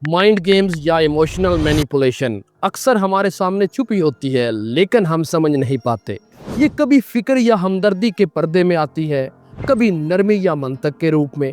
Mind games या emotional manipulation अक्सर हमारे सामने छुपी होती है, लेकिन हम समझ नहीं पाते। ये कभी फिक्र या हमदर्दी के पर्दे में आती है, कभी नरमी या मंतक के रूप में।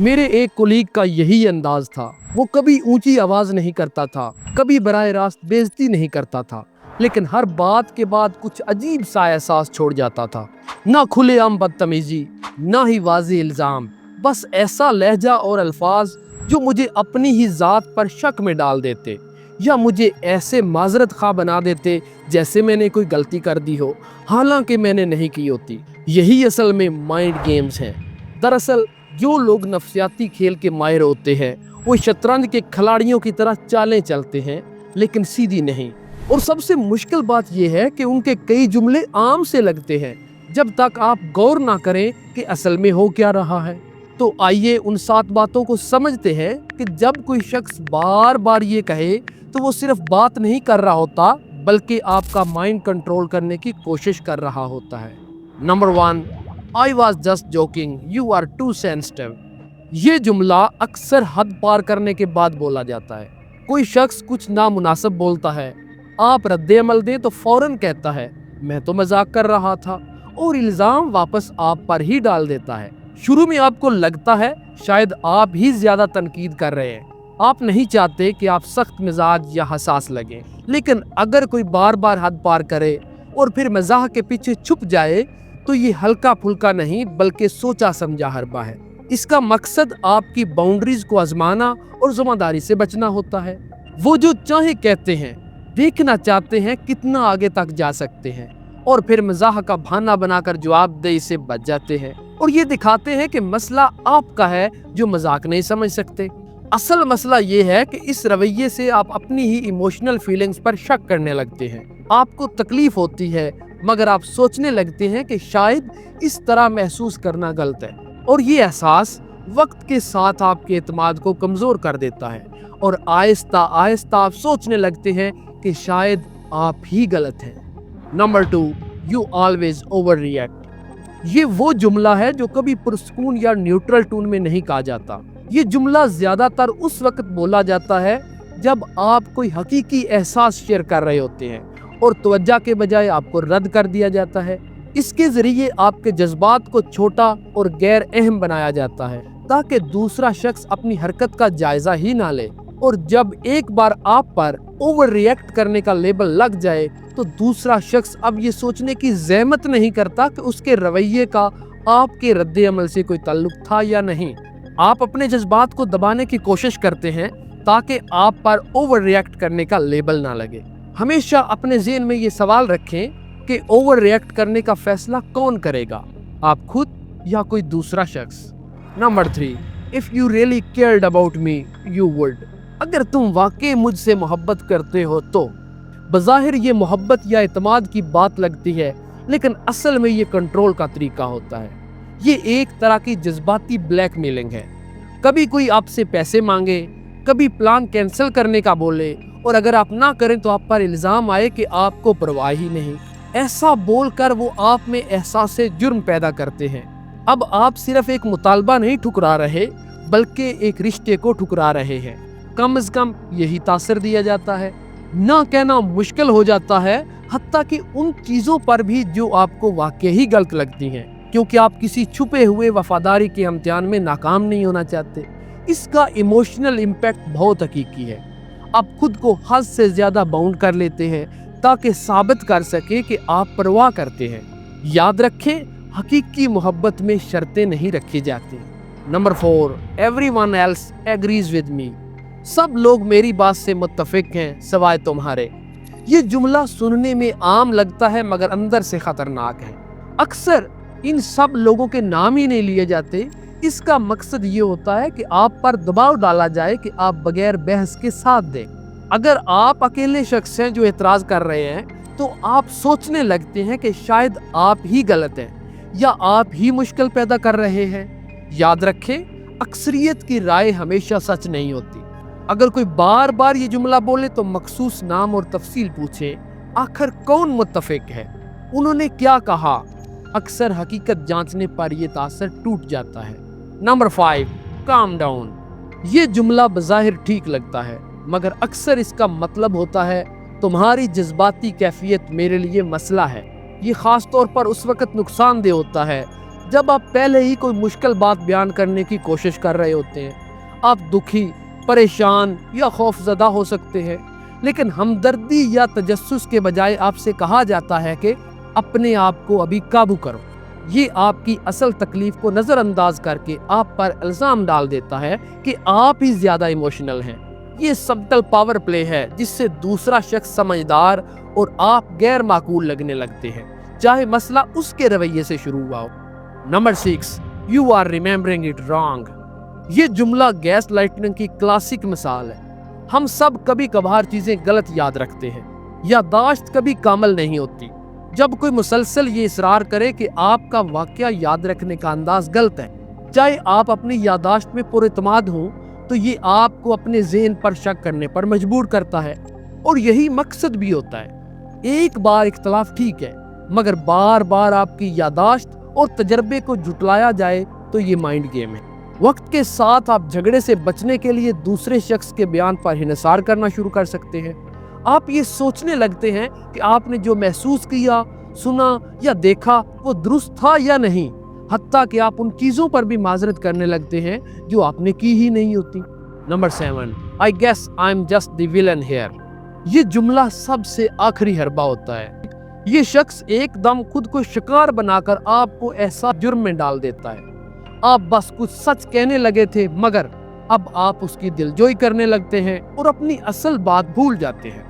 मेरे एक कोलीग का यही अंदाज था। वो कभी ऊंची आवाज नहीं करता था, कभी बराह रास्त बेइज्जती नहीं करता था, लेकिन हर बात के बाद कुछ अजीब सा एहसास छोड़ जाता था। ना खुलेआम बदतमीजी, ना ही वाज़ेह इल्जाम, बस ऐसा लहजा और अल्फाज जो मुझे अपनी ही ज़ात पर शक में डाल देते, या मुझे ऐसे माजरत खा बना देते जैसे मैंने कोई गलती कर दी हो, हालांकि मैंने नहीं की होती। यही असल में माइंड गेम्स हैं। दरअसल जो लोग नफसियाती खेल के माहिर होते हैं, वो शतरंज के खिलाड़ियों की तरह चालें चलते हैं, लेकिन सीधी नहीं। और सबसे मुश्किल बात यह है कि उनके कई जुमले आम से लगते हैं, जब तक आप गौर ना करें कि असल में हो क्या रहा है। तो आइए उन 7 बातों को समझते हैं कि जब कोई शख्स बार बार ये कहे तो वो सिर्फ बात नहीं कर रहा होता, बल्कि आपका माइंड कंट्रोल करने की कोशिश कर रहा होता है। Number 1, I was just joking, you are too sensitive. ये जुमला अक्सर हद पार करने के बाद बोला जाता है। कोई शख्स कुछ नामुनासिब बोलता है, आप रद्द अमल दें तो फौरन कहता है मैं तो मजाक कर रहा था, और इल्जाम वापस आप पर ही डाल देता है। शुरू में आपको लगता है शायद आप ही ज्यादा तनकीद कर रहे हैं, आप नहीं चाहते कि आप सख्त मिजाज या हसास लगे। लेकिन अगर कोई बार बार हद पार करे और फिर मजाक के पीछे छुप जाए, तो ये हल्का फुल्का नहीं बल्कि सोचा समझा हरबा है। इसका मकसद आपकी बाउंड्रीज को आजमाना और जिम्मेदारी से बचना होता है। वो जो चाहे कहते हैं, देखना चाहते हैं कितना आगे तक जा सकते हैं, और फिर मजाक का बहाना बनाकर जवाबदेही से बच जाते हैं और ये दिखाते हैं कि मसला आपका है जो मजाक नहीं समझ सकते। असल मसला ये है कि इस रवैये से आप अपनी ही इमोशनल फीलिंग्स पर शक करने लगते हैं। आपको तकलीफ होती है, मगर आप सोचने लगते हैं कि शायद इस तरह महसूस करना गलत है, और ये एहसास वक्त के साथ आपके एतमाद को कमजोर कर देता है, और आहिस्ता आहिस्ता आप सोचने लगते हैं कि शायद आप ही गलत हैं। Number 2, you always over react. ये वो जुमला है जो कभी पुरस्कून या न्यूट्रल टोन में नहीं कहा जाता। ये जुमला ज्यादातर उस वक्त बोला जाता है जब आप कोई हकीकी एहसास शेयर कर रहे होते हैं और तवज्जो के बजाय आपको रद्द कर दिया जाता है। इसके जरिए आपके जज्बात को छोटा और गैर अहम बनाया जाता है, ताकि दूसरा शख्स अपनी हरकत का जायजा ही ना ले। और जब एक बार आप पर ओवर रिएक्ट करने का लेबल लग जाए, तो दूसरा शख्स अब ये सोचने की ज़हमत नहीं करता कि उसके रवैये का आपके रद्द अमल से कोई ताल्लुक था या नहीं। आप अपने जज्बात को दबाने की कोशिश करते हैं ताकि आप पर ओवर रिएक्ट करने का लेबल ना लगे। हमेशा अपने ज़हन में ये सवाल रखें कि ओवर रिएक्ट करने का फैसला कौन करेगा, आप खुद या कोई दूसरा शख्स। Number 3, if you really cared about me you would. अगर तुम वाकई मुझसे मोहब्बत करते हो तो। बज़ाहिर ये मोहब्बत या एतमाद की बात लगती है, लेकिन असल में ये कंट्रोल का तरीका होता है। ये एक तरह की जज्बाती ब्लैकमेलिंग है। कभी कोई आपसे पैसे मांगे, कभी प्लान कैंसिल करने का बोले, और अगर आप ना करें तो आप पर इल्ज़ाम आए कि आपको परवाह ही नहीं। ऐसा बोलकर वो आप में एहसास जुर्म पैदा करते हैं। अब आप सिर्फ एक मुतालबा नहीं ठुकरा रहे, बल्कि एक रिश्ते को ठुकरा रहे हैं। कम से कम यही तासर दिया जाता है। ना कहना मुश्किल हो जाता है, हत्ता कि उन चीज़ों पर भी जो आपको वाकई ही गलत लगती हैं, क्योंकि आप किसी छुपे हुए वफादारी के इम्तिहान में नाकाम नहीं होना चाहते। इसका इमोशनल इम्पैक्ट बहुत हकीकी है। आप खुद को हद से ज़्यादा बाउंड कर लेते हैं ताकि साबित कर सके कि आप परवाह करते हैं। याद रखें, हकीकी मोहब्बत में शर्तें नहीं रखी जाती। Number 4, everyone else agrees with me. सब लोग मेरी बात से मुत्तफिक हैं सिवाय तुम्हारे। ये जुमला सुनने में आम लगता है, मगर अंदर से खतरनाक है। अक्सर इन सब लोगों के नाम ही नहीं लिए जाते। इसका मकसद ये होता है कि आप पर दबाव डाला जाए कि आप बगैर बहस के साथ दें। अगर आप अकेले शख्स हैं जो एतराज कर रहे हैं, तो आप सोचने लगते हैं कि शायद आप ही गलत हैं या आप ही मुश्किल पैदा कर रहे हैं। याद रखें, अक्सरियत की राय हमेशा सच नहीं होती। अगर कोई बार बार ये जुमला बोले तो मखसूस नाम और तफसील पूछे, आखिर कौन मुत्तफिक है, उन्होंने क्या कहा। अक्सर हकीकत जांचने पर यह तासर टूट जाता है। Number 5, calm down. یہ جملہ بظاہر ٹھیک لگتا ہے مگر اکثر اس کا مطلب ہوتا ہے تمہاری جذباتی کیفیت میرے لیے مسئلہ ہے۔ یہ خاص طور پر اس وقت نقصان دہ ہوتا ہے جب آپ پہلے ہی کوئی مشکل بات بیان کرنے کی کوشش کر رہے ہوتے ہیں۔ آپ دکھی، پریشان یا خوف زدہ ہو سکتے ہیں، لیکن ہمدردی یا تجسس کے بجائے آپ سے کہا جاتا ہے کہ اپنے آپ کو ابھی قابو کرو۔ یہ آپ کی اصل تکلیف کو نظر انداز کر کے آپ پر الزام ڈال دیتا ہے کہ آپ ہی زیادہ ایموشنل ہیں۔ یہ سبٹل پاور پلے ہے جس سے دوسرا شخص سمجھدار اور آپ غیر معقول لگنے لگتے ہیں، چاہے مسئلہ اس کے رویے سے شروع ہوا ہو۔ Number 6، You are remembering it wrong۔ یہ جملہ گیس لائٹنگ کی کلاسک مثال ہے۔ ہم سب کبھی کبھار چیزیں غلط یاد رکھتے ہیں، یادداشت کبھی کامل نہیں ہوتی۔ جب کوئی مسلسل یہ اصرار کرے کہ آپ کا واقعہ یاد رکھنے کا انداز غلط ہے، چاہے آپ اپنی یادداشت میں پر اعتماد ہوں، تو یہ آپ کو اپنے ذہن پر شک کرنے پر مجبور کرتا ہے، اور یہی مقصد بھی ہوتا ہے۔ ایک بار اختلاف ٹھیک ہے، مگر بار بار آپ کی یادداشت اور تجربے کو جھٹلایا جائے تو یہ مائنڈ گیم ہے۔ وقت کے ساتھ آپ جھگڑے سے بچنے کے لیے دوسرے شخص کے بیان پر انحصار کرنا شروع کر سکتے ہیں۔ آپ یہ سوچنے لگتے ہیں کہ آپ نے جو محسوس کیا، سنا یا دیکھا وہ درست تھا یا نہیں، حتیٰ کہ آپ ان چیزوں پر بھی معذرت کرنے لگتے ہیں جو آپ نے کی ہی نہیں ہوتی۔ Number 7، I guess I'm just the villain here۔ یہ جملہ سب سے آخری حربہ ہوتا ہے۔ یہ شخص ایک دم خود کو شکار بنا کر آپ کو ایسا جرم میں ڈال دیتا ہے۔ آپ بس کچھ سچ کہنے لگے تھے، مگر اب آپ اس کی دلجوئی کرنے لگتے ہیں اور اپنی اصل بات بھول جاتے ہیں۔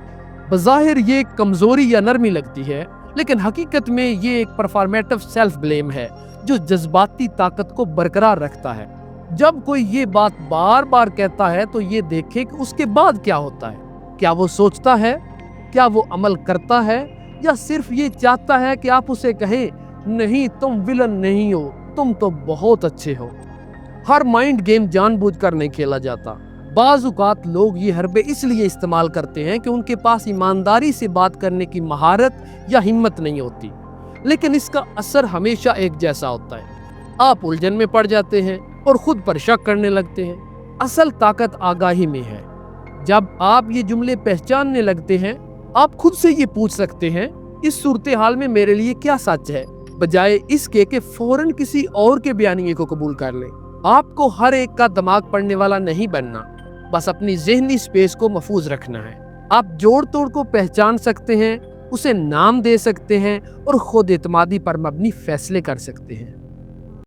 بظاہر یہ ایک کمزوری یا نرمی لگتی ہے، لیکن حقیقت میں یہ ایک پرفارمیٹو سیلف بلیم ہے جو جذباتی طاقت کو برقرار رکھتا ہے۔ جب کوئی یہ بات بار بار کہتا ہے تو یہ دیکھیں کہ اس کے بعد کیا ہوتا ہے۔ کیا وہ سوچتا ہے؟ کیا وہ عمل کرتا ہے؟ یا صرف یہ چاہتا ہے کہ آپ اسے کہیں، نہیں تم ویلن نہیں ہو، تم تو بہت اچھے ہو۔ ہر مائنڈ گیم جان بوجھ کر نہیں کھیلا جاتا۔ بعض اوقات لوگ یہ حربے اس لیے استعمال کرتے ہیں کہ ان کے پاس ایمانداری سے بات کرنے کی مہارت یا ہمت نہیں ہوتی، لیکن اس کا اثر ہمیشہ ایک جیسا ہوتا ہے۔ آپ الجھن میں پڑ جاتے ہیں اور خود پر شک کرنے لگتے ہیں۔ اصل طاقت آگاہی میں ہے۔ جب آپ یہ جملے پہچاننے لگتے ہیں، آپ خود سے یہ پوچھ سکتے ہیں، اس صورتحال میں میرے لیے کیا سچ ہے، بجائے اس کے کہ فوراً کسی اور کے بیانیے کو قبول کر لیں۔ آپ کو ہر ایک کا دماغ پڑھنے والا نہیں بننا، بس اپنی ذہنی سپیس کو محفوظ رکھنا ہے۔ آپ جوڑ توڑ کو پہچان سکتے ہیں، اسے نام دے سکتے ہیں اور خود اعتمادی پر مبنی فیصلے کر سکتے ہیں۔